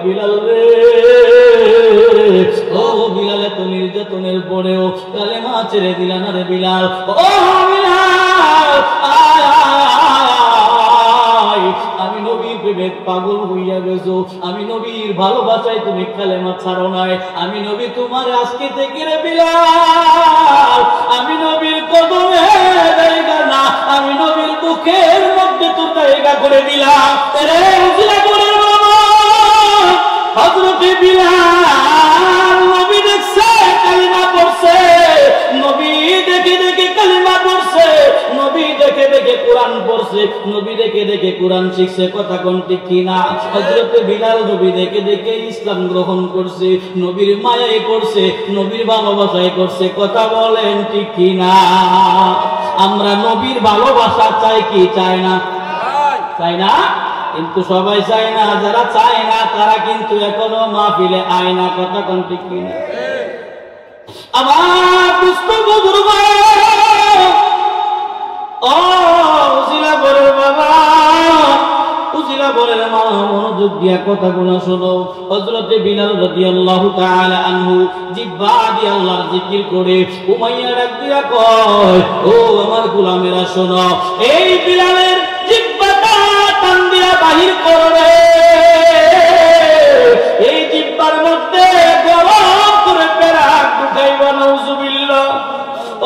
বিলাল রে, ও বিলাল, এত নির্যাতনের পরেও কালেমা ছেড়ে দিলা না রে বিলাল। ও বিলাল, আমি নবীর প্রেমে পাগল হইয়া গেছো, আমি নবীর ভালোবাসায় তুমি কালেমা ছাড়ো নাই। আমি নবী তোমার আজকে থেকে রে বিলাল, আমি নবীর কদমে জায়গা না, আমি নবীর বুকের মধ্যে তো জায়গা করে দিলাম রে। উজিলাপুরের বাবা হযরতে বিলাল নবী দেখছে কালিমা পড়ছে, নবী দেখে দেখে কালিমা পড়ছে, নবী দেখে দেখে কোরআন পড়ছে, নবী দেখে দেখে কোরআন শিখছে। কথা কোন ঠিক কিনা? হযরতে বিলাল নবী দেখে দেখে ইসলাম গ্রহণ করছে, নবীর মায়ায় করছে, নবীর ভালোবাসায় করছে। কথা বলেন ঠিক কিনা? আমরা নবীর ভালোবাসা চাই কি চাই না? চাই না, কিন্তু সবাই চায় না। যারা চায় না তারা কিন্তু এখনো মাহফিলে আয় না। কথা কোন ঠিক কিনা? আমার দুস্থ বুজুর্গ, ও উজিলাপুরের বাবা, উজিলাপুরের মা, মনোযোগ দিয়া কথাগুলো শোনো। হযরতে বিলাল রাদিয়াল্লাহু তাআলা আনহু জিহ্বা দিয়ে আল্লাহর জিকির করে উমাইয়া ডাক দিয়া কয়, ও আমার গোলামেরা শোনো, এই বিলালের জিহ্বাটা টান দিয়া বাহির করবে, এই জিহ্বার মধ্যে গরম করে পেরাক ঢুকাইবা। নাউজুবিল্লাহ।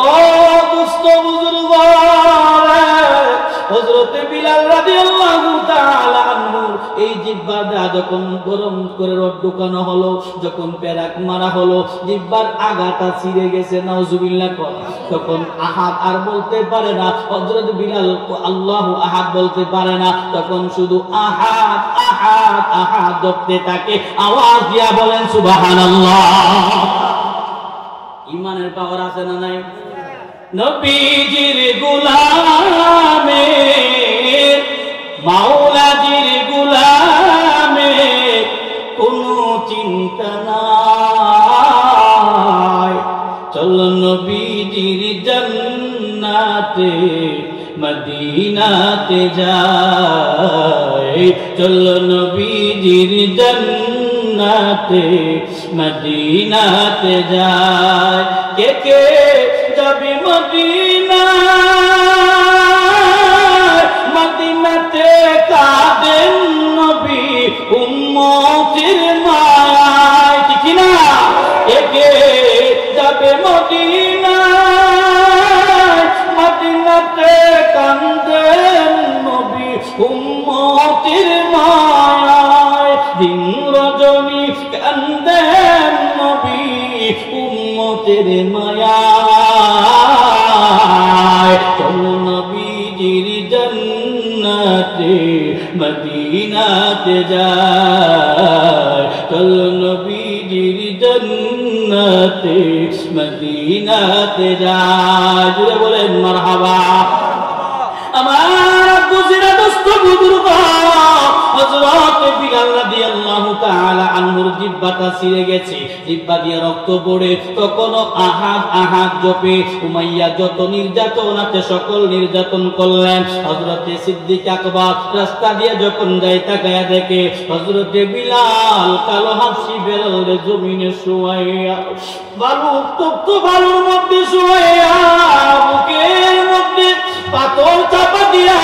ও দুস্থ বুজুর্গ, হযরতে বিলাল রাদিয়াল্লাহু তাআলা আনহু এই জিহ্বাটা যখন গরম করে রড ঢুকানো হলো, যখন পেরাক মারা হলো, জিহ্বার আগাটা ছিঁড়ে গেছে। নাউজুবিল্লাহ। তখন আহাদ আর বলতে পারে না, হযরত বিলাল আল্লাহু আহাদ বলতে পারে না, তখন শুধু আহাদ আহাদ আহাদ জপতে থাকে। আওয়াজ দিয়া বলেন সুবহানাল্লাহ। ঈমানের পাওয়ার আছে না নাই? নবীজির গোলামে, মাওলাজির গোলামে কোনো চিন্তা নাই। চল নবীজির জান্নাতে মদিনাতে যাই, চল নবীজির জান্নাতে মদিনাতে যাই। কে কে যাবে মদিনা, মদিনাতে কাঁদেন নবী উম্মতের মায়ায়। ঠিক না? কে যাবে মদিনা, মদিনাতে কাঁদেন নবী উম্মতের মায়ায়। দিন রজনী কাঁদেন নবী উম্মতের মায়ায়। চল নবীজির জান্নাতে মদিনাতে যাই, চল নবীজির জান্নাতে মদিনাতে যাই। জুড়ে বলেন মারহাবা। আমার বুঝিরা দোস্ত বুজুর্গ, হযরত বিলাল রাদিয়াল্লাহু তাআলা আনহুর জিহ্বাটা ছিঁড়ে গেছে, জিহ্বা দিয়ে রক্ত পড়ে, তখনও আহাদ আহাদ জপে। উমাইয়া যত নির্যাতন আছে সকল নির্যাতন করলেন। হযরতে সিদ্দিক আকবর রাস্তা দিয়ে যখন যায় তাকায়া দেখে হযরতে বিলাল কালো হাবশি বেলালে জমিনে শুয়াইয়া, বালু উত্তপ্ত বালুর মধ্যে শুয়াইয়া, বুকের মধ্যে পাথর চাপা দিয়া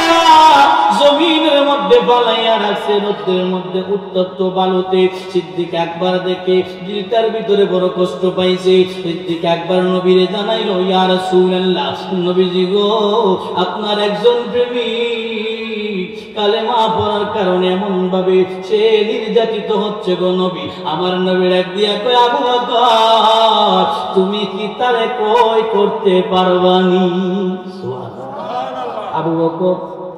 জমিনের মধ্যে বালাইয়া রাখছে, রোদের মধ্যে উত্তপ্ত বালুতে। সিদ্দিক একবার দেখে দিলটার ভিতরে বড় কষ্ট পাইছে। সিদ্দিক একবার নবীরে জানাইলো, ইয়া রাসূলুল্লাহ, নবীজি গো, আপনার একজন প্রেমিক কালেমা পড়ার কারণে এমন ভাবে সে নির্যাতিত হচ্ছে গো নবী। আমার নবী ডাক দিয়া কয়, আবু বকর, তুমি কি তারে কই করতে পারবানি? সুবহানাল্লাহ। আবু বকর,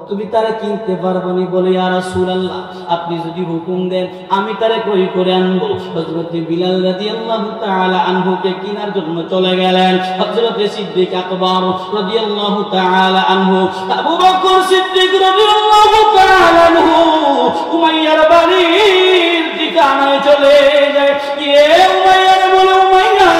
তুমি তারে কিনতে পারবানি? বলে, ইয়া রাসূলুল্লাহ, আপনি যদি হুকুম দেন আমি তারে কই করে আনবো। হযরত বিলাল রাদিয়াল্লাহু তাআলা আনহুকে কিনার জন্য চলে গেলেন। হযরত সিদ্দিক আকবর রাদিয়াল্লাহু তাআলা আনহু, আবু বকর সিদ্দিক রাদিয়াল্লাহু তাআলা আনহু উমাইয়ার বাড়ির ঠিকানায় চলে যায়। উমাইয়ার বলে, উমাইয়া,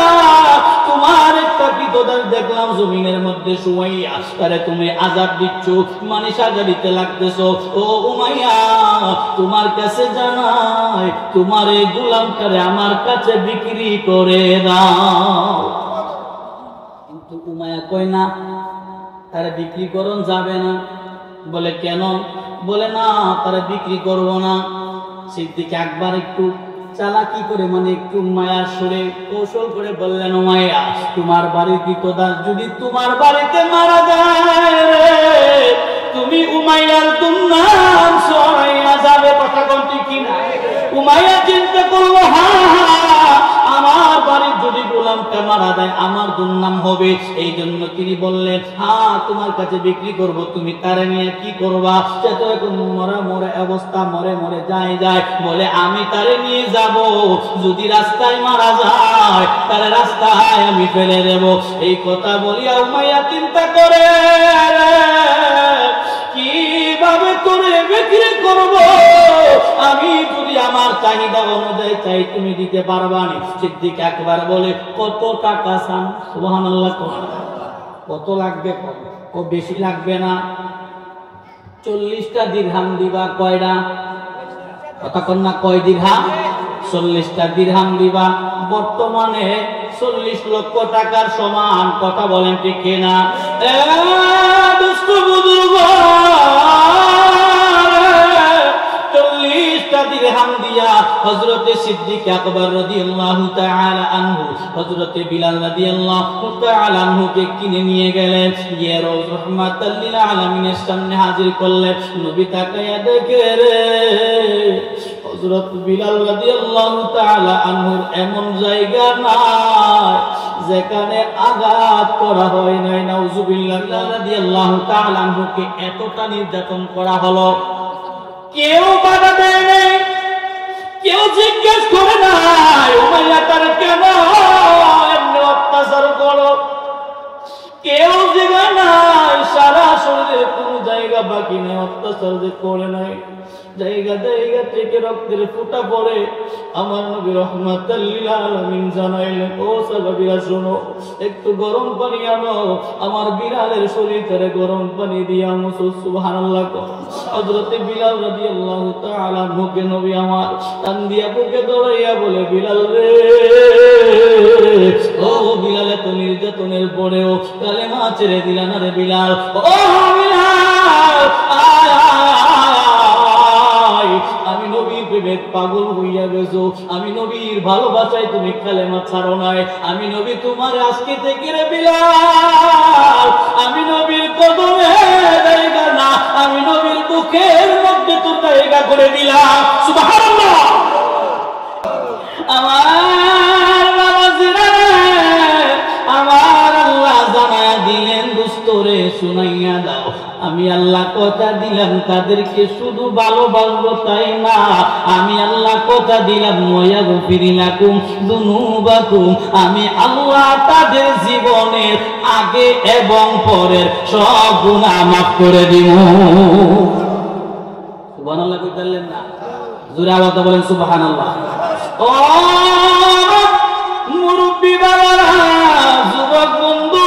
তোমার একটা বিদদার দেখলাম জমিনের মধ্যে নির্দেশ উমাইয়া তারে তুমি আযাব দিচ্ছ, মানে সাজা দিতে লাগতেছো। ও উমাইয়া, তোমার কাছে জানাই, তোমার এই গোলামটারে আমার কাছে বিক্রি করে দাও। কিন্তু উমাইয়া কয় না, তারে বিক্রি করন যাবে না। বলে কেন? বলে না, তারে বিক্রি করব না। সিদ্দিক আকবর একটু চালাকি করে, মানে একটু মায়ার সুরে কৌশল করে বললেন, উমাইয়া, তোমার বাড়ির কৃতদাস যদি তোমার বাড়িতে মারা যায়, তুমি উমাইয়ার দুর্নাম ছড়াইয়া যাবে। কথা কোনটি কিনা? উমাইয়া চিন্তা করলো, আমার বাড়ির যদি গোলামটা মারা যায় আমার দুর্নাম হবে। এই জন্য তিনি বললেন, তোমার কাছে বিক্রি করব, তুমি তারে নিয়ে কি করবা? সে তো এখন মরা মরে অবস্থা, মরে মরে যায়। বলে আমি তারে নিয়ে যাব, যদি রাস্তায় মারা যায় তাহলে রাস্তায় আমি ফেলে দেব। এই কথা বলিয়া উমাইয়া চিন্তা করে, কিভাবে করে বিক্রি করব? আমি যদি আমার চাহিদা অনুযায়ী চাই তুমি দিতে পারবা না। সিদ্দিক আকবর বলে, কত টাকা চান? সুবহানাল্লাহ। কত লাগবে? কত বেশি লাগবে না? 40টা দিরহাম দিবা। কয়টা? কথা কন না, কয় দিরহাম? 40টা দিরহাম দিবা। বর্তমানে 40 লক্ষ টাকার সমান। কথা বলেন ঠিক কিনা? দুষ্ট বুজুর্গ, 40টা দিরহাম দিয়া হযরতে সিদ্দিক আকবর রাদিয়াল্লাহু তাআলা আনহু হযরতে বিলাল রাদিয়াল্লাহু তাআলা আনহুকে কিনে নিয়ে গেলেন। গিয়ে রাহমাতাল লিল আলামিনের সামনে হাজির করলেন। নবী তাকায়া দেখে রে, হযরত বিলাল রাদিয়াল্লাহু তাআলা আনহুর এমন জায়গা নাই যেখানে আঘাত করা হয় নাই। নাউজুবিল্লাহ। বিলাল রাদিয়াল্লাহু তাআলা আনহুকে এতটা নির্যাতন করা হলো, কেউ বাধা দেয় নাই, কেউ জিজ্ঞেস করে নাই উমাইয়া তার কেন এমনি অত্যাচার করো। কেউ জিজ্ঞাসা নাই, সারা শরীরে কোন জায়গা বাকি নেই, অত্যাচার যে করে নাই। জায়গা জায়গা থেকে রক্তের ফোঁটা পড়ে। আমার নবী রাহমাতাল লিল আলামিন জানাইলেন, ও সাহাবীরা শোনো, একটু গরম পানি আনো, আমার বিলালের শরীরে গরম পানি দিয়া মুছো। সুবহানাল্লাহ। হযরত বিলাল রাদিয়াল্লাহু তাআলা মুখে নবী আমার টান দিয়া বুকে দৌড়াইয়া বলে, বিলাল রে, ও বিলাল, এত নির্যাতনের পরেও কালেমা ছেড়ে দিলা না রে বিলাল। ও বিলাল, আমি নবীর প্রেমে পাগল হইয়া গেছো, আমি নবীর ভালোবাসায় তুমি কালেমা ছাড়ো নাই। আমি নবী তোমার আজকে থেকে রে বিলাল, আমি নবীর কদমে জায়গা না, আমি নবীর বুকের মধ্যে তো জায়গা করে দিলাম। সুবহানাল্লাহ। আমার বাবাজিরা, আমার আল্লাহ জানায়া দিলেন, দুস্তরে শুনাইয়া দাও, আমি আল্লাহ কথা দিলাম তাদেরকে শুধু ভালোবাসবো তাই না, আমি আল্লাহ কথা দিলাম ওয়াগফির লাকুম যুনুবাকুম, আমি আল্লাহ তাদের জীবনের আগে এবং পরের সব গুনাহ মাফ করে দিব। সুবহানাল্লাহ কইতেন না? জোরে আওয়াজে বলেন সুবহানাল্লাহ। ও মুরব্বি বাবারা, যুবক বন্ধু,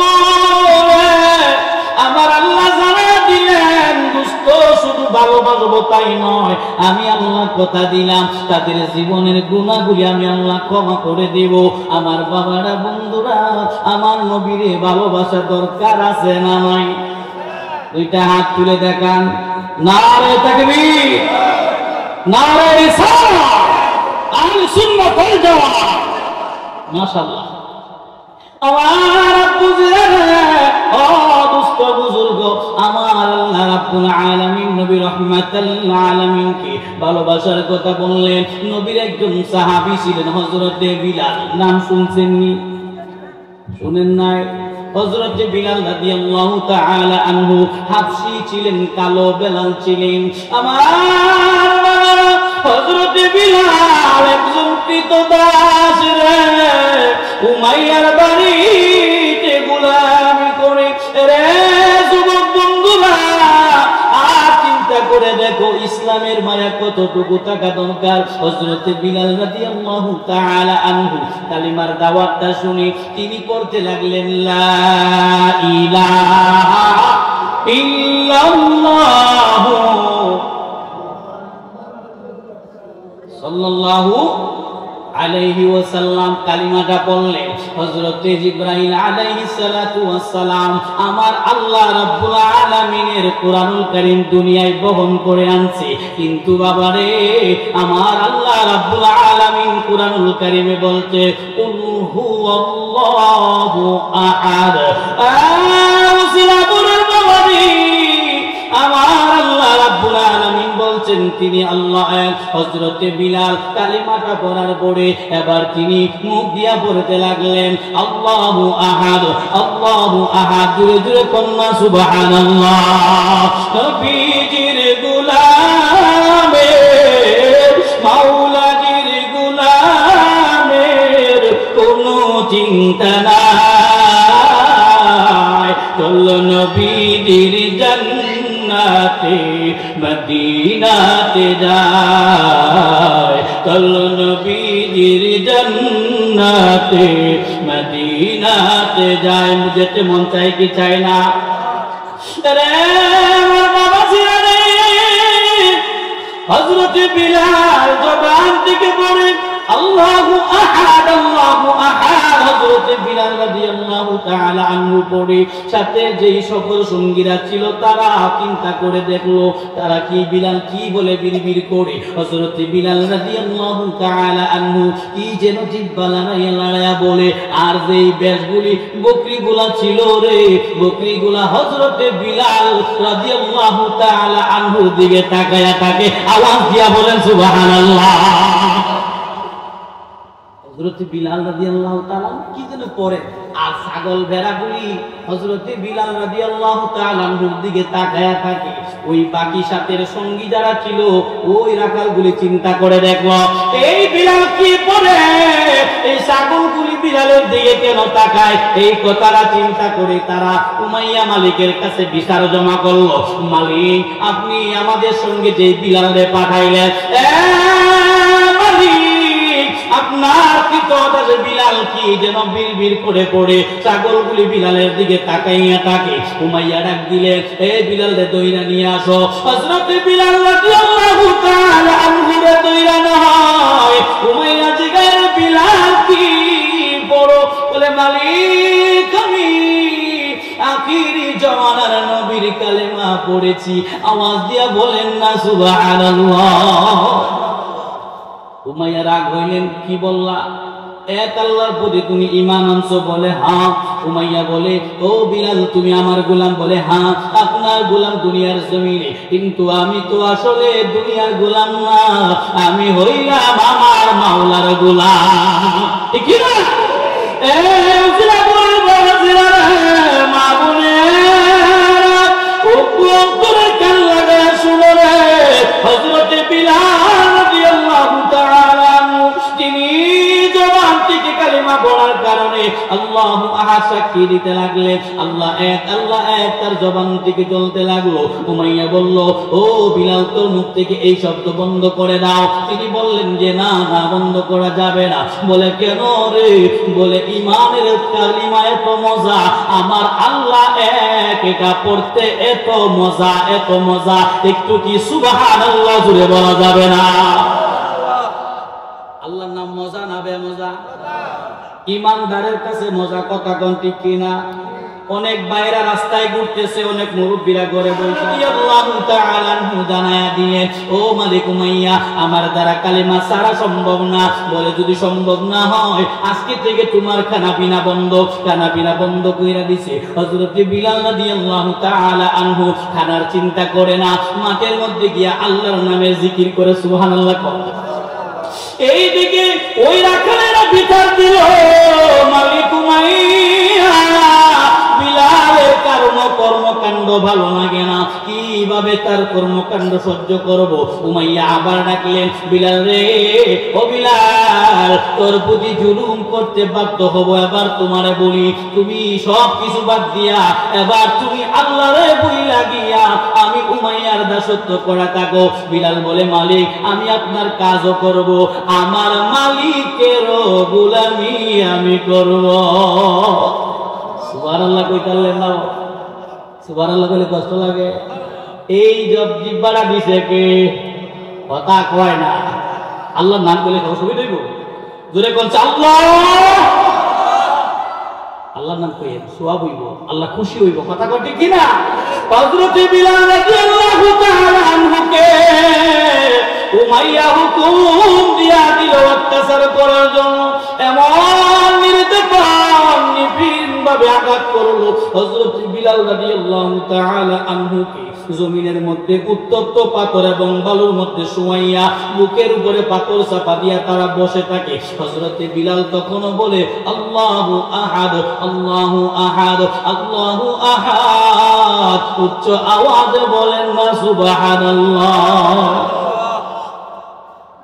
আমার আল্লাহ জানা দিলেন, দুষ্ট শুধু ভালোবাসবো তাই নয়, আমি আল্লাহ কথা দিলাম তাদের জীবনের গুনাহগুলি আমি আল্লাহ ক্ষমা করে দেব। আমার বাবারা, বন্ধুরা, আমার নবীরে ভালোবাসা দরকার আছে না নাই? দুইটা হাত তুলে দেখান। নারে তাকবীর, নারে রিসালাত, আহলে সুন্নাত ওয়াল জামাত। মাশাআল্লাহ। আমার বুঝলেন, ও দুষ্ট বুজুর্গ, আমার আল্লাহ রাব্বুল আলামিন নবী রাহমাতাল লিল আলামিনকে ভালোবাসার কথা বললেন। নবীর একজন সাহাবী ছিলেন হযরত বিলাল, নাম শুনছেন নি? শুনেন নাই? হযরত বিলাল রাদিয়াল্লাহু তাআলা আনহু হাবশী ছিলেন, কালো বেলাল ছিলেন। আমার হযরত বিলাল একজন কৃতদাস রে, উমাইয়ার বাড়িতে গোলামি করে রে। যুবক বন্ধুরা, আর চিন্তা করে দেখো, ইসলাম ইসলামের মায়া কতটুকু থাকা দরকার। হযরত বিলাল রাদিয়াল্লাহু তাআলা আনহু কালিমার দাওয়াতটা শুনে তিনি পড়তে লাগলেন লা ইলাহা ইল্লাল্লাহ সাল্লাল্লাহু আলাইহি ওয়াসাল্লাম কালিমাটা পড়লেন। হযরত জিবরাইল আলাইহিস সালাতু ওয়াস সালাম আমার আল্লাহ রাব্বুল আলামিনের কোরআনুল কারীম দুনিয়ায় বহন করে আনছে, কিন্তু বাবারে আমার আল্লাহ রাব্বুল আলামিন কোরআনুল কারীমে বলছে কুল হুয়াল্লাহু আহাদ। আমার আল্লাহ রাব্বুল আলামিন বলছেন তিনি আল্লাহ এক। হযরত বিলাল কালিমাটা পড়ার পরে এবার তিনি মুখ দিয়া পড়তে লাগলেন আল্লাহু আহাদ আল্লাহু আহাদ। জোরে জোরে কন্যা সুবহানাল্লাহ। নবীজির গোলামের মাওলাজির গোলামের কোনো চিন্তা নাই, চল নবীজির জান্নাতে মদিনাতে যায়, চল নবীজির জান্নাতে মদিনাতে যায়। যেতে মন চাই কি চাই না রে আমার বাবা ছিলেন। হযরত বিলাল জবান থেকে পড়ে আল্লাহু আহাদ আল্লাহু আহাদ। হযরত বিলাল রাদিয়াল্লাহু তাআলা আনহু পড়ে সাথে যেই সকল সঙ্গীরা ছিল তারা চিন্তা করে দেখলো তারা কি বিলাল কি বলে বিড়বিড় করে। হযরত বিলাল রাদিয়াল্লাহু তাআলা আনহু কি যেন জিহ্বা লড়াইয়া বলে, আর যেই বেশগুলি বকরিগুলা ছিল রে বকরিগুলা হযরত বিলাল রাদিয়াল্লাহু তাআলা আনহুর দিকে তাকায়া থাকে। আওয়াজ দিয়া বলেন সুবহানাল্লাহ। হযরত বিলাল রাদিয়াল্লাহু তাআলা কি যেন পড়ে, আর ছাগল ভেড়াগুলি হযরত বিলাল রাদিয়াল্লাহু তাআলা আনহুর দিকে তাকায়া থাকে। ওই বাকি সাথের সঙ্গী যারা ছিল ওই রাখালগুলি চিন্তা করে দেখলো এই বিলাল কি পড়ে, এই ছাগলগুলি বিলালের দিকে কেন তাকায়। এই কথাটা চিন্তা করে তারা উমাইয়া মালিকের কাছে বিচার জমা করলো, মালিক আপনি আমাদের সঙ্গে যে বিলালে পাঠাইলেন আপনার কি কথা বিলাল কি যেন বিড়বিড় করে পড়ে ছাগলগুলি বিলালের দিকে তাকাইয়া থাকে। উমাইয়া ডাক দিলে এ বিলাল রে দইরা নিয়ে আসো। হযরত বিলাল রাদিয়াল্লাহু তাআলা আনহু রে দইরা নয়। উমাইয়া জিগায় বিলাল কি বড় বলে মালিক আমি আখিরি জামানার নবীর কালেমা পড়েছি। আওয়াজ দিয়া বলেন না সুবহানাল্লাহ। উমাইয়া রাগ হইলেন কি বললা, এক আল্লাহর প্রতি তুমি ঈমান আনছো বলে হ্যাঁ। উমাইয়া বলে ও বিলাল তুমি আমার গোলাম বলে হ্যাঁ আপনার গোলাম দুনিয়ার জমিনে, কিন্তু আমি তো আসলে দুনিয়ার গোলাম না, আমি হইলাম আমার মাওলার গোলাম। ঠিক না? এ উসিলা বলে বলছিলা মা বলে ও করে কান লাগায় শুনো রে। হযরত বিলাল রাদিয়াল্লাহু তাআলা তিনি জবান থেকে কালিমা পড়ার কারণে আল্লাহু আহাদ সাক্ষী দিতে লাগলেন আল্লাহ এক তার জবান থেকে চলতে লাগলো। উমাইয়া বলল ও বিলাল তোর মুখ থেকে এই শব্দ বন্ধ করে দাও। তিনি বললেন যে না না বন্ধ করা যাবে না। বলে কেন রে? বলে ঈমানের কালিমা এত মজা, আমার আল্লাহ এক এটা পড়তে এত মজা এত মজা, একটু কি সুবহানাল্লাহ জুড়ে বলা যাবে না? আল্লাহর নাম মজা না বেমজা? ইমানদারের কাছে মজা, কথা কোন ঠিক কিনা? অনেক বাইরা রাস্তায় ঘুরতেছে, অনেক মুরব্বীরা ঘরে বলছে আল্লাহু তাআলা জানায়া দিলেন ও মালিক উমাইয়া আমার দ্বারা কালেমা ছাড়া সম্ভব না। বলে যদি সম্ভব না হয় আজকে থেকে তোমার খানা পিনা বন্ধ কইরা দিছে। হযরত বিলাল রাদিয়াল্লাহু তাআলা আনহু খানার চিন্তা করে না, মাঠের মধ্যে গিয়া আল্লাহর নামে জিকির করে সুবহানাল্লাহ। এইদিকে ওই রাখালেরা বিচার দিল মালিক উমাইয়া বিলালের কর্মকাণ্ড ভালো লাগে না, কিভাবে তার কর্মকাণ্ড সহ্য করব। উমাইয়া আবার ডাকলেন বিলাল রে ও বিলাল তোর প্রতি জুলুম করতে বাধ্য হব, এবার তোমারে বলি তুমি সব কিছু বাদ দিয়া এবার তুমি আল্লাহরে বইলা গিয়া আমি উমাইয়ার দাসত্ব করা থাকো। বিলাল বলে মালিক আমি আপনার কাজও করব, আমার মালিকেরও গোলামি আমি করব। সুবহানাল্লাহ কইতালেন না? সুবহানাল্লাহ বলে কষ্ট লাগে। এই জব জিব্বাটা দিছে কে? কথা কয় না। আল্লাহর নাম বলে অসুবিধা হইব? জোরে কোন আল্লাহ, আল্লাহর নাম কইয়ে সওয়াব হইব, আল্লাহ খুশি হইব। কথা কয় ঠিক কি না? হযরত বিলাল রাদিয়াল্লাহু তাআলা আনহুকে উমাইয়া হুকুম দিয়া দিল অত্যাচার করার জন্য। এমন নির্যাতন নিপীড়ন ভাবে আঘাত করলো হযরত বিলাল রাদিয়াল্লাহু তাআলা আনহুকে জমিনের মধ্যে উত্তপ্ত পাথর এবং বালুর মধ্যে শুয়াইয়া বুকের উপরে পাথর চাপা দিয়া তারা বসে থাকে। হযরত বিলাল তখনও বলে আল্লাহু আহাদ, আল্লাহু আহাদ, আল্লাহু আহাদ। উচ্চ আওয়াজে বলেন না সুবহানাল্লাহ।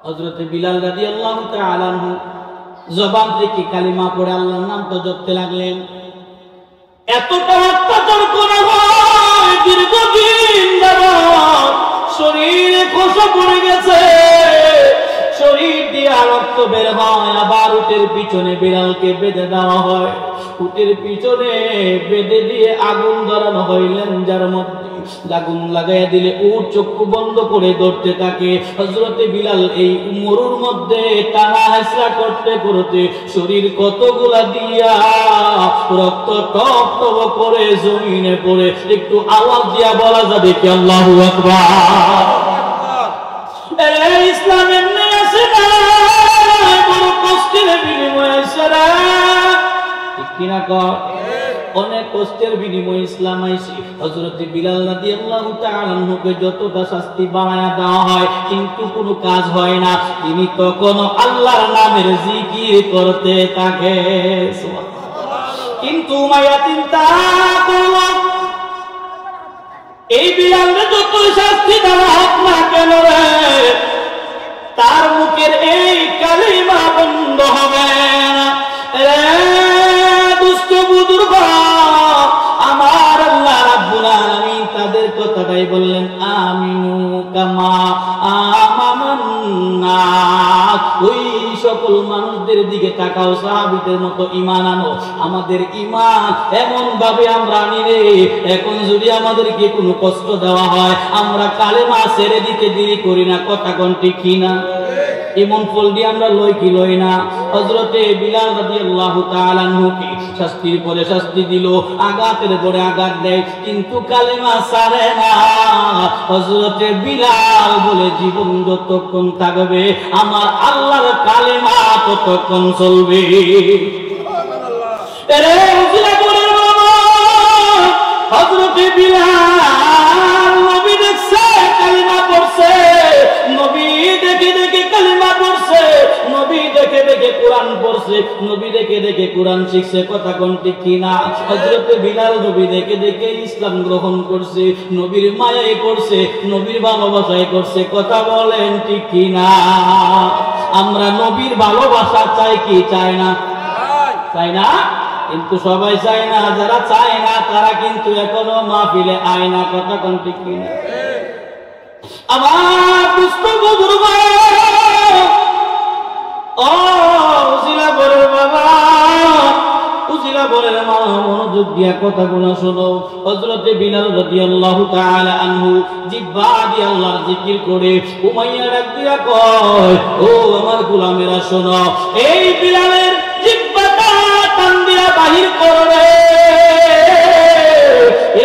হযরত বিলাল রাদিয়াল্লাহু তাআলা আনহু জবান থেকে কালিমা পড়ে আল্লাহর নাম তো জপতে লাগলেন। এতটা অত্যাচার করা হয় দীর্ঘদিন যাবত, শরীরে খোসা পড়ে গেছে, শরীর দিয়ে রক্ত বের হয়। আবার উটের পিছনে বিলালকে বেঁধে দেওয়া হয়, উটের পিছনে বেঁধে দিয়ে আগুন ধরানো হয়। লেঞ্জার মধ্যে আগুন লাগাইয়া দিলে উট চক্ষু বন্ধ করে ধরতে থাকে। হযরত বিলাল এই মরুর মধ্যে টানা হেঁচড়া করতে করতে শরীর কতগুলা দিয়া রক্ত টপ টপ করে জমিনে পড়ে। একটু আওয়াজ দিয়া বলা যাবে কি আল্লাহু আকবার? ইসলামের নেই আছে না, বড় কষ্টের বিনিময়ে আসে না, ঠিক কিনা কর? অনেক কষ্টের বিনিময়ে ইসলাম আইছে। হযরত বিলাল রাদিয়াল্লাহু তাআলা আনহুকে যতটা শাস্তি বাড়ায়া দেওয়া হয় কিন্তু কোনো কাজ হয় না। তিনি তখনও আল্লাহর নামের জিকির করতে থাকে। কিন্তু উমাইয়া চিন্তা করল এই বিলালকে যত শাস্তি দেওয়া হোক না কেন রে, তার মুখের এই কালিমা বন্ধ হবে না। দুষ্ট বুজুর্গ, আমার আল্লাহ রাব্বুল আলামিন তাদের কথাটাই বললেন আমিনু কামা আমানান নাস। ওই সকল মানুষদের দিকে তাকাও, সাহাবীদের মতো ঈমান আনো। আমাদের ঈমান এমন ভাবে আমরা আনি রে, এখন যদি আমাদেরকে কোনো কষ্ট দেওয়া হয় আমরা কালেমা ছেড়ে দিতে দেরি করি না। কথা কোন ঠিক কিনা? এমন ফল দিয়ে আমরা লই কি লই না? হযরতে বিলাল রাদিয়াল্লাহু তাআলা আনহুকে শাস্তির পরে শাস্তি দিল, আঘাতের পরে আঘাত দেয়, কিন্তু কালেমা ছাড়ে না। হযরতে বিলাল বলে জীবন যতক্ষণ থাকবে আমার আল্লাহর কালেমা ততক্ষণ চলবে। এরে উজিলাপুরের বাবা হযরতে বিলাল নবী দেখছে কালেমা পড়ছে, নবী দেখে দেখে কালেমা পড়ছে, নবী দেখে দেখে কোরআন পড়ছে, নবী দেখে দেখে কোরআন শিখছে। কথা কোন ঠিক কিনা? হযরত বিলাল নবী দেখে দেখে ইসলাম গ্রহণ করছে, নবীর মায়ায় করছে, নবীর ভালোবাসায় করছে। কথা বলেন ঠিক কিনা? আমরা নবীর ভালোবাসা চাই কি চাই না? চাই না, কিন্তু সবাই চায় না। যারা চায় না তারা কিন্তু এখনো মাহফিলে আয় না। কথা কোন ঠিক কিনা? আমার দুষ্ট বুজুর্গ, ও উজিলা বলের বাবা, উজিলা বলের মা, মনোযোগ দিয়া কথাগুলো শোনো। হযরতে বিলাল রাদিয়াল্লাহু তাআলা আনহু জিহ্বা দিয়ে আল্লাহর জিকির করে উমাইয়া ডাক দিয়া কয়, ও আমার গোলামেরা শোনো, এই বিলালের জিহ্বাটা টান দিয়া বাহির করবে,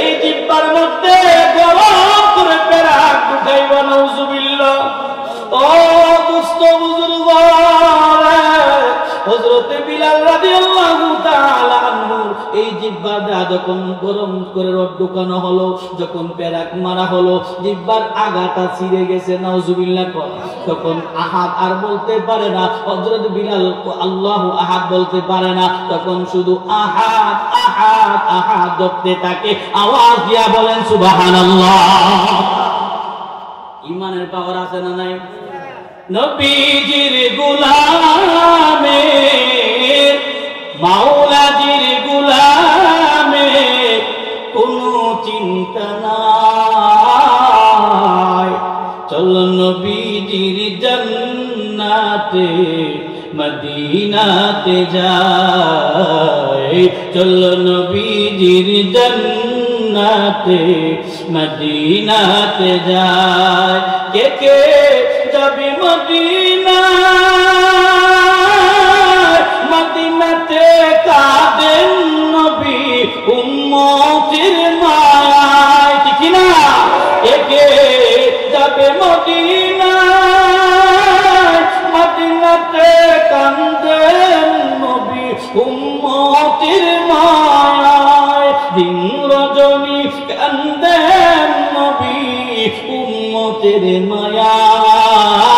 এই জিহ্বার মধ্যে গরম করে পেরাক ঢুকাইবা। নাউজুবিল্লাহ। ও দুষ্ট বুজুর্গ, হযরতে বিলাল রাদিয়াল্লাহু তাআলা আনহু এই জিহ্বাটা যখন গরম করে রড ঢুকানো হলো, যখন পেরাক মারা হলো, জিহ্বার আগাটা ছিঁড়ে গেছে। নাউজুবিল্লাহ। তখন আহাদ আর বলতে পারে না, হযরত বিলাল আল্লাহু আহাদ বলতে পারে না, তখন শুধু আহাদ আহাদ আহাদ জপতে থাকে। আওয়াজ দিয়া বলেন সুবহানাল্লাহ। ঈমানের পাওয়ার আছে না নাই? নবীজির গোলামে, মাওলাজির গোলামে কোনো চিন্তা নাই। মদিনাতে যায় চলো নবীজির জান্নাতে মদিনাতে যায় কে কে যাবে মদিনা মদিনাতে কাঁদেন নবী উম্মতের মায়ায় ঠিক না কে যাবে মদিনা মদিনাতে কাঁদেন নবী উম্মতের মায়ায় দিন রজনী কাঁদেন নবী উম্মতের মায়ায়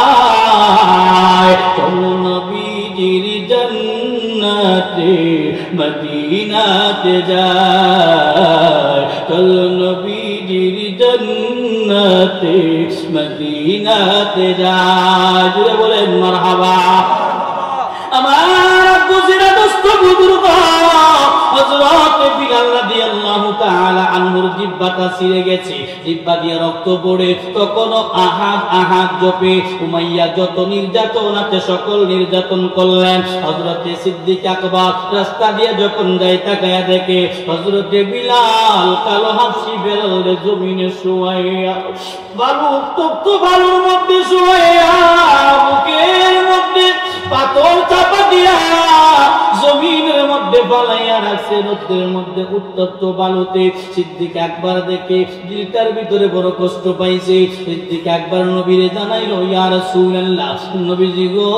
চলো নবীজির জান্নাতে মদিনাতে যায় চলো নবীজির জান্নাতে মদিনাতে যায় জুড়ে বলেন মারহাবা আমার গুজরা দোস্ত বুজুর্গ হযরত বিলাল রাদিয়াল্লাহু তাআলা আনহুর জিহ্বাটা ছিঁড়ে গেছে জিহ্বা দিয়ে রক্ত পড়ে তখনও আহাদ আহাদ জপে উমাইয়া যত নির্যাতন আছে সকল নির্যাতন করলেন হযরত সিদ্দিক আকবর রাস্তা দিয়ে যখন যায় তাকায়া দেখে হযরত বিলাল কালো হাফসি বেলালের জমিনে শুয়াইয়া বালু উত্তপ্ত বালুর মধ্যে শুয়াইয়া বুকের মধ্যে পাথর চাপা দিয়া জমিনের মধ্যে বালাইয়া রাখছে রোদের মধ্যে উত্তপ্ত বালুতে সিদ্দিক আকবর দেখে দিলটার ভিতরে বড় কষ্ট পাইছে সিদ্দিক আকবর নবীরে জানাইলো ইয়া রাসূলুল্লাহ নবীজি গো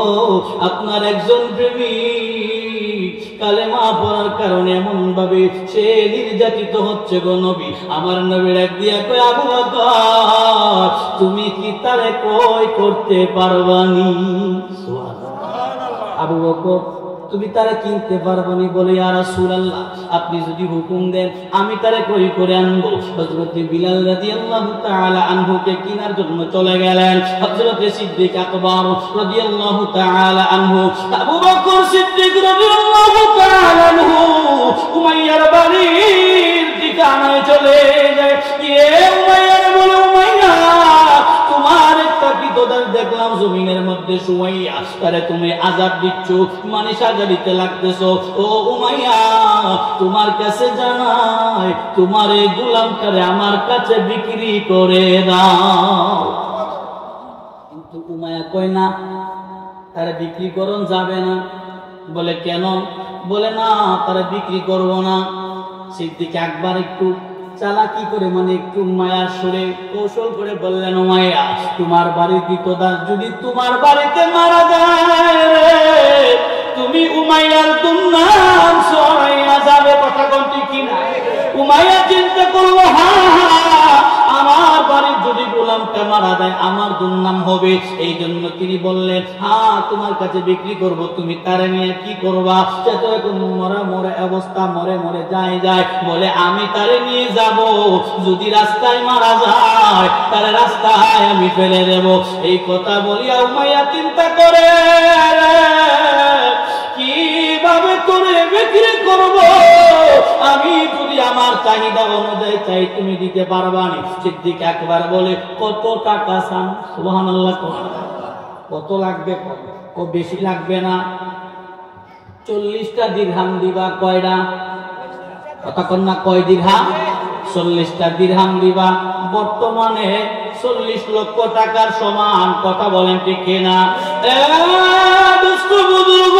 আপনার একজন প্রেমিক কালেমা পড়ার কারণে এমন ভাবে সে নির্যাতিত হচ্ছে গো নবী আমার নবী ডাক দিয়া কয় আবু বকর তুমি কি তারে কই করতে পারবানি সুবহানাল্লাহ আবু বকর তুমি তারে কিনতে পারবানি বলে ইয়া রাসূলুল্লাহ আপনি যদি হুকুম দেন আমি তারে কই করে আনবো হযরত বিলাল রাদিয়াল্লাহু তাআলা আনহুকে কিনার জন্য চলে গেলেন হযরত সিদ্দিক আকবর রাদিয়াল্লাহু তাআলা আনহু আবু বকর সিদ্দিক রাদিয়াল্লাহু তাআলা আনহু উমাইয়ার বাড়ির ঠিকানায় চলে যায় কে উমাইয়ার বলে উমাইয়া তোমার একটা বিদদার দেখলাম জমিনের মধ্যে শুয়াইয়া তারে তুমি আযাব দিচ্ছ মানে সাজা দিতে লাগতেছো ও উমাইয়া তোমার কাছে জানাই তোমার এই গোলামটারে আমার কাছে বিক্রি করে দাও কিন্তু উমাইয়া কয় না তারে বিক্রি করন যাবে না বলে কেন বলে না তারে বিক্রি করব না সিদ্দিক আকবর একটু চালাকি করে মানে একটু মায়ার সুরে কৌশল করে বললেন মায়া তোমার বাড়ির বিতদার যদি তোমার বাড়িতে মারা যায় তুমি উমাইয়ার দুর্নাম ছড়াইয়া যাবে কথা কোনটি কিনা উমাইয়া চিন্তা করলো আমার বাড়ির যদি গোলামটা মারা যায় আমার দুর্নাম হবে এই জন্য তিনি বললেন তোমার কাছে বিক্রি করব তুমি তারে নিয়ে কি করবা সে তো এখন মরা মরে অবস্থা মরে মরে যায় বলে আমি তারে নিয়ে যাব যদি রাস্তায় মারা যায় তারে রাস্তায় আমি ফেলে দেব এই কথা বলিয়া উমাইয়া চিন্তা করে কিভাবে তোরে বিক্রি করব আমি যদি আমার চাহিদা অনুযায়ী চাই তুমি দিতে পারবা না সিদ্দিক আকবর বলে কত টাকা চান সুবহানাল্লাহ কত লাগবে কত বেশি লাগবে না 40টা দিরহাম দিবা কয়টা কথা কোন না কয় দিরহাম 40টা দিরহাম দিবা বর্তমানে 40 লক্ষ টাকার সমান কথা বলেন ঠিক কিনা দুষ্ট বুজুর্গ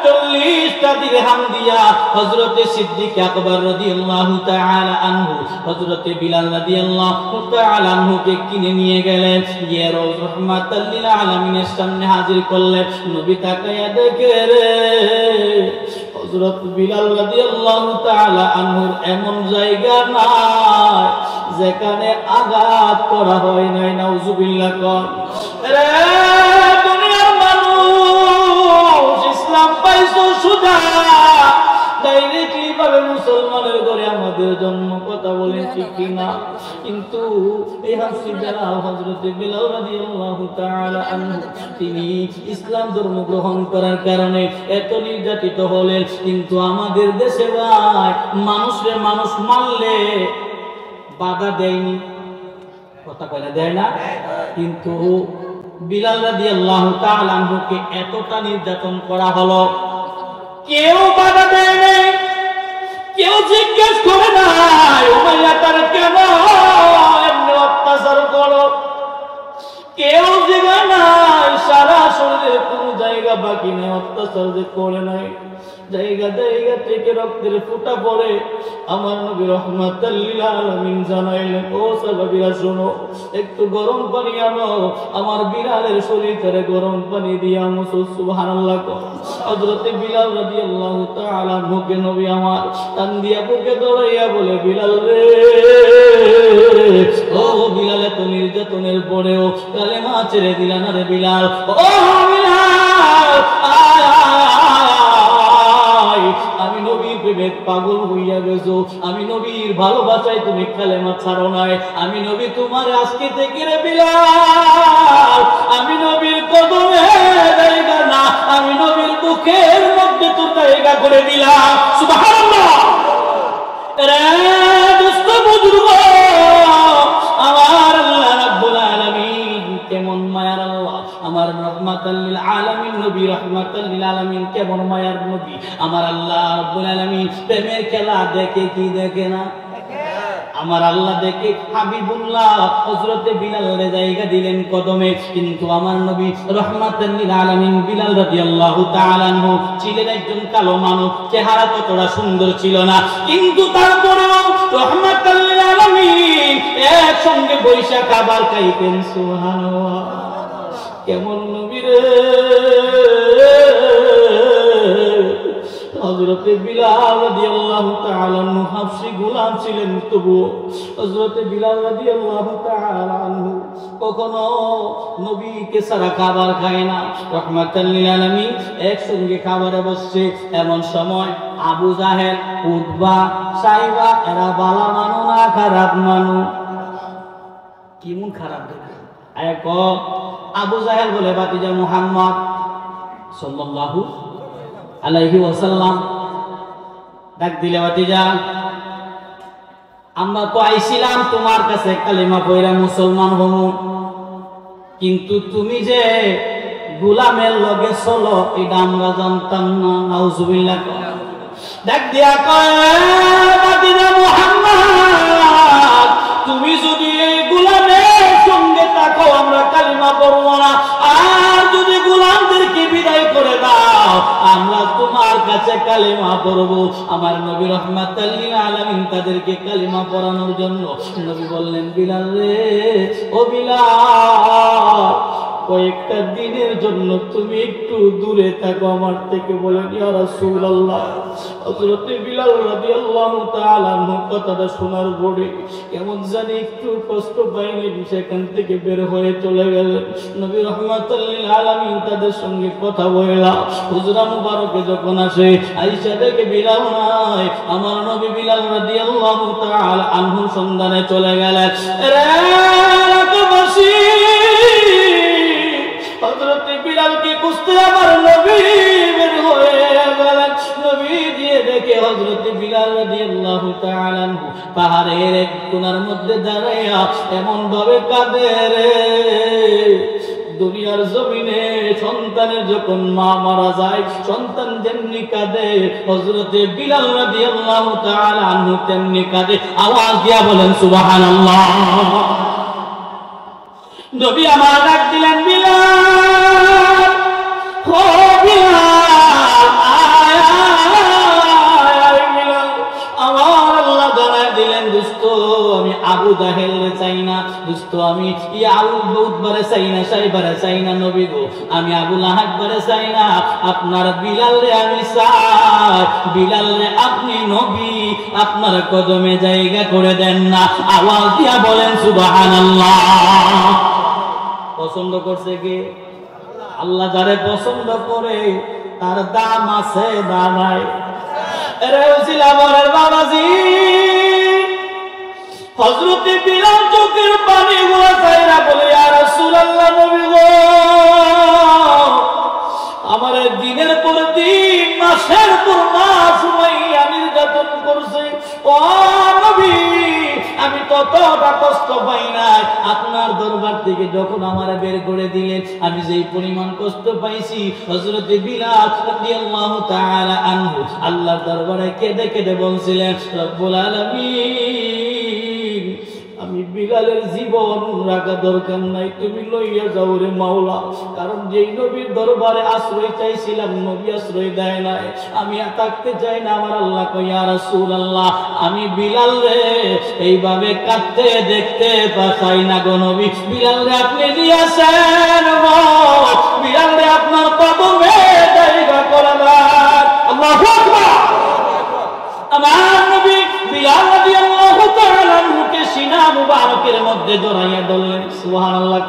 40টা দিরহাম দিয়া হযরত সিদ্দিক আকবর রাদিয়াল্লাহু তাআলা আনহু হযরত বিলাল রাদিয়াল্লাহু তাআলা আনহুকে কিনে নিয়ে গেলেন গিয়ে রাহমাতাল লিল আলামিনের সামনে হাজির করলেন নবী তাকায়া দেখে রে হযরত বিলাল রাদিয়াল্লাহু তাআলা আনহুর এমন জায়গা নাই যেখানে আঘাত করা হয় নাই নাউজুবিল্লাহ কর রে দুনিয়ার মানুষ ইসলাম পাইছো সুদা ডাইরেক্টলি ভাবে মুসলমানের ঘরে আমাদের জন্ম কথা বলেন ঠিক কিনা কিন্তু এই হাফসি বেলাল হযরত বিলাল রাদিয়াল্লাহু তাআলা আনহু তিনি ইসলাম ধর্ম গ্রহণ করার কারণে এত নির্যাতিত হলেন কিন্তু আমাদের দেশে ভাই মানুষরে মানুষ মারলে বাধা দেয়নি কথা কইলা দেয় না কিন্তু বিলাল রাদিয়াল্লাহু তাআলা আনহুকে এতটা নির্যাতন করা হলো, কেউ বাধা দেয় নাই, কেউ জিজ্ঞেস করে নাই উমাইয়া তার কেন এমনি অত্যাচার করো, কেউ জিজ্ঞাসা নাই, সারা শরীরে কোনো জায়গা বাকি নেই, অত্যাচার যে করে নাই, জায়গা জায়গা থেকে রক্তের ফোঁটা পড়ে। আমার নবী রাহমাতাল লিল আলামিন জানাইলেন, ও সাহাবীরা শোনো, একটু গরম পানি আনো, আমার বিলালের শরীর থেকে গরম পানি দিয়া মুছো। সুবহানাল্লাহ। হযরতে বিলাল রাদিয়াল্লাহু তাআলা মুখে নবী আমার টান দিয়া বুকে দৌড়াইয়া বলে, বিলাল রে, ও বিলাল, এত নির্যাতনের পরেও কালেমা ছেড়ে দিলা না রে বিলাল, ও বিলাল, আমি নবীর প্রেমে পাগল হইয়া গেছো, আমি নবীর ভালোবাসায় তুমি কালেমা ছাড়ো নাই, আমি নবী তোমার আজকে থেকে রে বিলাল, আমি নবীর কদমে জায়গা না, আমি নবীর মুখের মধ্যে তোর জায়গা করে দিলাম। সুবহানাল্লাহ। রে দোস্ত বুজুর্গ, আমার আল্লাহ রাব্বুল আলামিন কেমন মায়ার আল্লাহ, আমার রাহমাতাল লিল আলামিন নবী রাহমাতাল লিল আলামিন কেমন মায়ার নবী, আমার আল্লাহ রাব্বুল আলামিন প্রেমের খেলা দেখে কি দেখে না? আমার আল্লাহ দেখে হাবিবুল্লাহ হযরতে বিলালের জায়গা দিলেন কদমে, কিন্তু আমার নবী রাহমাতাল লিল আলামিন বিলাল রাদিয়াল্লাহু তাআলা আনহু ছিলেন একজন কালো মানুষ, চেহারা ততটা সুন্দর ছিল না, কিন্তু তারপরেও রাহমাতাল লিল আলামিন একসঙ্গে বৈশা খাবার খাইতেন। সুবহানাল্লাহ। কেমন নবী রে, হযরতে বিলাল রাদিয়াল্লাহু তাআলা আনহু হাবশী গোলাম ছিলেন, তবু হযরতে বিলাল রাদিয়াল্লাহু তাআলা আনহু কখনো নবীকে ছাড়া খাবার খায় না। রাহমাতাল লিল আলামিন একসঙ্গে খাবারে বসছে, এমন সময় আবু জাহেল, উতবা, সাইবা এরা বালা মানু না খারাপ মানু? কেমন খারাপ দেখে। এক আবু জাহেল বলে, ভাতিজা মুহাম্মদ সাল্লাল্লাহু আলাইহি ওয়াসাল্লাম ডাক দিলে, ভাতিজা আমরা তো আইছিলাম তোমার কাছে কালিমা পড়া মুসলমান হমু, কিন্তু তুমি যে গোলামের লগে চলো এটা আমরা জানতাম না। নাউজুবিল্লাহ। ডাক দিয়া কয়, ভাতিজা মুহাম্মদ, তুমি যদি এই গোলামের সঙ্গে থাকো আমরা কালিমা পড়বো না, আর যদি গোলামদেরকে বিদায় করে দাও আমরা তোমার কাছে কালিমা পড়বো। আমার নবী রাহমাতাল লিল আলামিন তাদেরকে কালিমা পড়ানোর জন্য নবী বললেন, বিলাল রে, ও বিলাল, কয়েকটা দিনের জন্য তুমি একটু দূরে থাকো আমার থেকে। বলেন, ইয়া রাসূলুল্লাহ। হযরতে বিলাল রাদিয়াল্লাহু তাআলা আনহু কথাটা শোনার পরে কেমন জানি একটু কষ্ট পাইলেন, সেখান থেকে বের হয়ে চলে গেলেন। নবী রাহমাতাল লিল আলামিন তাদের সঙ্গে কথা বললা হুজরা মুবারকে যখন আসে, আয়েশা দেখে বিলাল নাই, আমার নবী বিলাল রাদিয়াল্লাহু তাআলা আনহু সন্ধানে চলে গেলেন। হযরতে বিলালকে খুঁজতে আমার নবী বের হয়ে গেলেন। নবী দিয়ে দেখে হযরতে বিলাল রাদিয়াল্লাহু তাআলা আনহু পাহাড়ের এক কোণার মধ্যে দাঁড়াইয়া এমন ভাবে কাঁদে রে, দুনিয়ার জমিনে সন্তানের যখন মা মারা যায় সন্তান যেমনি কাঁদে, হযরতে বিলাল রাদিয়াল্লাহু তাআলা আনহু তেমনি কাঁদে। আওয়াজ দিয়া বলেন সুবহানাল্লাহ। নবী আমার ডাক দিলেন, বিলাল, ও বিলাল, আয় বিলাল। আমার আল্লাহ জানাই দিলেন, দোস্ত আমি আবু জাহেল চাই না, দোস্ত আমি উতবারে চাই না, সাইবারে চাই না, নবী গো আমি আবু লাহাবরে চাই না, আপনার বিলাল রে আমি চাই। বিলাল রে আপনি নবী, আপনার কদমে জায়গা করে দেন না। আওয়াজ দিয়া বলেন সুবহানাল্লাহ। পছন্দ করছে কে? আল্লাহ যারে পছন্দ করে তার দাম আছে না নাই? আরে উসিলাবরের বাবাজি, হযরতে বিলাল চোখের পানি গুলো ছাইরা বলে, ইয়া রাসূলুল্লাহ, নবী গো আমার দিনের পর দিন মাসের পর মাস উমাইয়া নির্যাতন করছে, ও নবী আমি ততটা কষ্ট পাই নাই, আপনার দরবারে দরবার থেকে যখন আমার বের করে দিলেন, আমি যেই পরিমাণ কষ্ট পাইছি, হযরত বিলাল রাদিয়াল্লাহু তাআলা আনহু আল্লাহর দরবারে কেঁদে কেঁদে বলছিলেন, রব্বুল আলামিন, আমি বিলালের জীবন রাখা দরকার নাই, তুমি লইয়া যাও রে মাওলা। কারণ যেই নবীর দরবারে আশ্রয় চাইছিলাম, নবী আশ্রয় দেয় নাই, আমি থাকতে চাই না। আমার আল্লাহ কই, ইয়া রাসূলুল্লাহ, আমি বিলাল রে এইভাবে কাঁদতে দেখতে পাই না গো নবী। বিলাল রে আপনি দিয়েছেন, বিলাল রে আপনার কদমে জায়গা করে দেন। আল্লাহু আকবার। আমার নবী বিলাল রাদিয়াল্লাহু তাআলা আনহুকে সিনা মুবারকের মধ্যে জড়াইয়া ধরলেন। সুবহানাল্লাহ।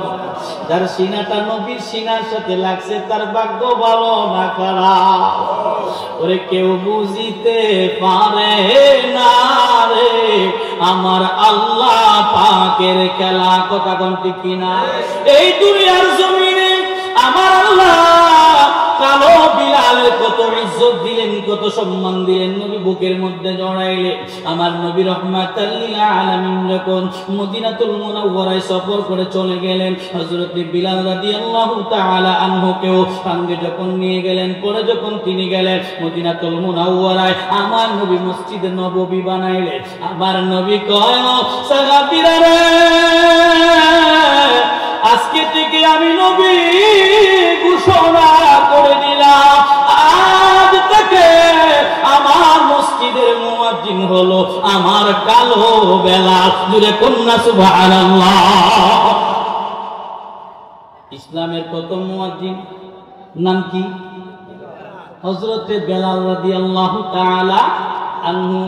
যার সিনাটা নবীর সিনার সাথে লাগছে তার ভাগ্য ভালো না খারাপ, ওরে কেউ বুঝিতে পারে না রে আমার আল্লাহ পাকের খেলা। কথা কোন ঠিক কিনা? এই দুনিয়ার জমিনে আমার আল্লাহ কালো বিলালের কত ইজ্জত দিলেন, কত সম্মান দিলেন, নবী বুকের মধ্যে জড়াইলেন। আমার নবী রাহমাতাল লিল আলামিন যখন মদিনাতুল মুনাওয়ারায় সফর করে চলে গেলেন, হযরত বিলাল রাদিয়াল্লাহু তাআলা আনহুকেও সঙ্গে যখন নিয়ে গেলেন, পরে যখন তিনি গেলেন মদিনাতুল মুনাওয়ারায়, আমার নবী মসজিদে নববী বানাইলেন। আমার নবী কয়, সাহাবীরা রে, আজকে থেকে আমি নবী ঘোষণা করে দিলাম, আজ থেকে আমার মসজিদের মুয়াজ্জিন হলো আমার কালো বেলাল। জুরে কন্যা সুবহানাল্লাহ। ইসলামের প্রথম মুয়াজ্জিন নাম কি? হযরত বেলাল রাদিয়াল্লাহু তাআলা আনহু।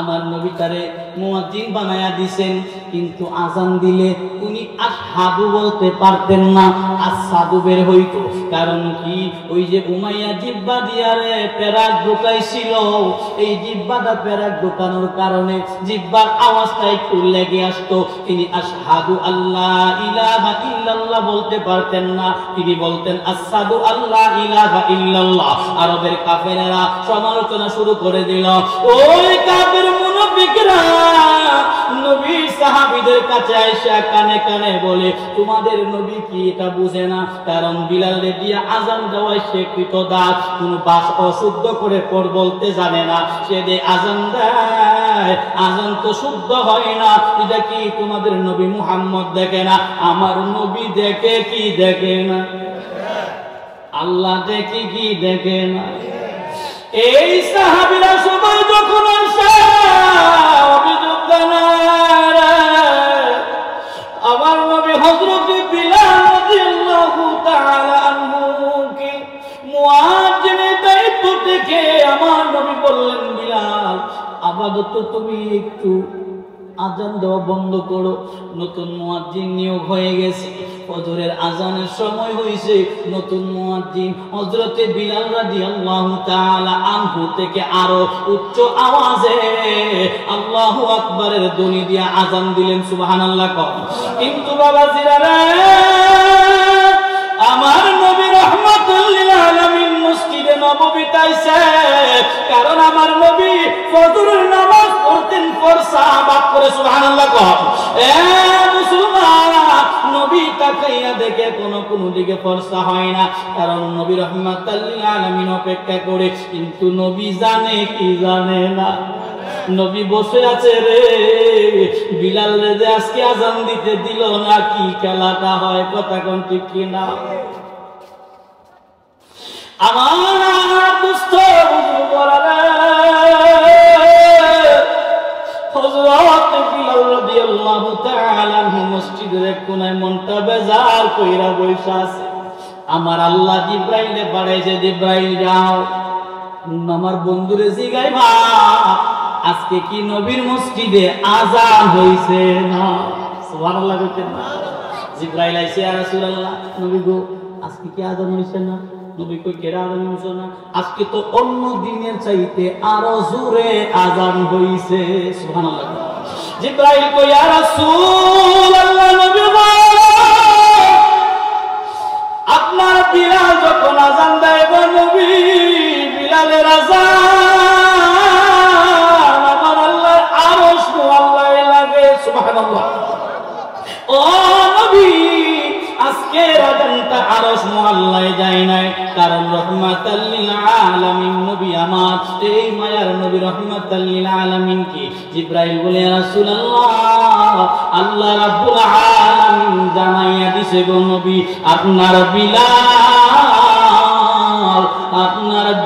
আমার নবী তারে মুয়াজ্জিন বানায়া দিবেন, কিন্তু আজান দিলে উনি আশহাদু বলতে পারতেন না, আসাদু বের হইতো। কারণ কি? ওই যে উমাইয়া জিহ্বা দিয়া রে পেরাক ঢুকাইছিল, এই জিহ্বাটা পেরাক ঢুকানোর কারণে জিহ্বার আওয়াজটা একটু লেগে আসতো। তিনি আশহাদু আল্লাহ ইলাহা ইল্লাল্লাহ বলতে পারতেন না, তিনি বলতেন আসাদু আল্লাহ ইলাহা ইল্লাল্লাহ। আরবের কাফেরেরা সমালোচনা শুরু করে দিল, ওই কাফের মুনাফিকরা নবী সাহাবীদের কাছে আইসা কানে কানে বলে, তোমাদের নবী কি এটা বুঝে না? কারণ বিলালে দিয়া আজান দেওয়ায় সে কৃতদাস, কোন বাস অশুদ্ধ করে পড় বলতে জানে না, সে যে আজান দেয়, আজান তো শুদ্ধ হয় না। এটা কি তোমাদের নবী মুহাম্মদ দেখে না? আমার নবী দেখে কি দেখে না? আল্লাহ দেখে কি দেখে না? এই সাহাবীরা সবাই যখন অভিযোগ জানায়, আমার নবী হযরত বিলাল রাদিয়াল্লাহু তাআলা আনহুকে মুয়াজ্জিনের দায়িত্ব থেকে আমার নবী বললেন, বিলাল আপাতত তুমি একটু আজান দেওয়া বন্ধ করো। নতুন মুয়াজ্জিন নিয়োগ হয়ে গেছে, ফজরের আজানের সময় হয়েছে, নতুন মুয়াজ্জিন হযরত বিলাল রাদিয়াল্লাহু তাআলা আনহু থেকে আরো উচ্চ আওয়াজে আল্লাহু আকবারের ধ্বনি দিয়ে আজান দিলেন। সুবহানাল্লাহ। কিন্তু বাবাজিরা রে, আমার নবী রাহমাতুল লিল আলামিন মসজিদে নববীতে আইছে, কারণ আমার নবী ফজরের নামাজ পড়তেন ফরসাবাদ করে। সুবহানাল্লাহ। এ মুসলমান, নবী তাকাইয়া দেখে কোন দিকে ফরসা হয় না, কারণ নবী রাহমাতুল লিল আলামিন অপেক্ষা করে। কিন্তু নবী জানে কি জানে না? নবী বসে আছে রে, বিলাল রে যে আজকে আজান দিতে দিল না, কি খেলাটা হয়? কথা কোন ঠিক কিনা? আমার দুস্থ বুজুর্গরা হযরত বিলাল রাদিয়াল্লাহু তাআলা মসজিদের এক কোণায় মনটা বেজার কইরা বইসা আছে। আমার আল্লাহ জিব্রাইলে পাঠাইছে, জিব্রাইল যাও আমার বন্ধুরে জিগাইবা আজকে কি নবীর মসজিদে আজান হইছে না? সুবহানাল্লাহ কইতেন না? জিব্রাইল আইছে, ইয়া রাসূলুল্লাহ, নবী গো আজকে কি আজান হইছে না? নবী কই, কেরা আজান হইছে না? আজকে তো অন্য দিনের চাইতে আরো জোরে আজান হইছে। সুবহানাল্লাহ। জিব্রাইল কই, ইয়া রাসূলুল্লাহ, নবী গো আপনার বিলাল যখন আজান দেয় গো নবী, বিলালের আজান আমার আল্লাহর আরশ মুআল্লায় লাগে। সুবহানাল্লাহ। ও নবী আল্লাহ যায় নাই, কারণ রহমাতাল লিল আলামিন নবী আমার, এই মায়ার নবী রহমাতাল লিল আলামিন কি জিবরাইল বলে ইয়া রাসূলুল্লাহ আল্লাহ রাব্বুল আলামিন জানাইয়া দিছে গো নবী আপনার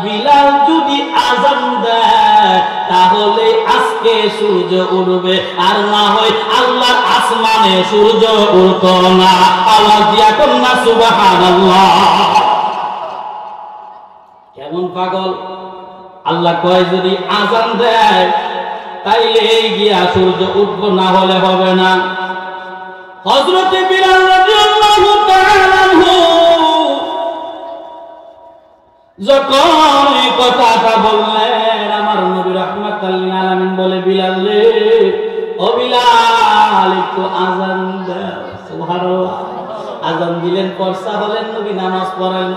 বিলাল যদি আযান দেয় তাহলে আজকে সূর্য উঠবে, আর না হয় আল্লাহর আসমানে সূর্য উঠতো না। আওয়াজ দিয়া কন্যা সুবহানাল্লাহ। কেমন পাগল! আল্লাহ কয় যদি আযান দেয় তাইলে গিয়া সূর্য উঠবো, না হলে হবে না। হযরত বিলাল রাদিয়াল্লাহু তাআলা আনহু যখন এই কথাটা বললেন, আমার নবী রাহমাতাল লিল আলামিন বলে বিলাল রে, ও বিলাল একটু আযান দাও। সুবহানাল্লাহ। আযান দিলেন, পরসা হলেন, নবী নামাজ পড়ালেন।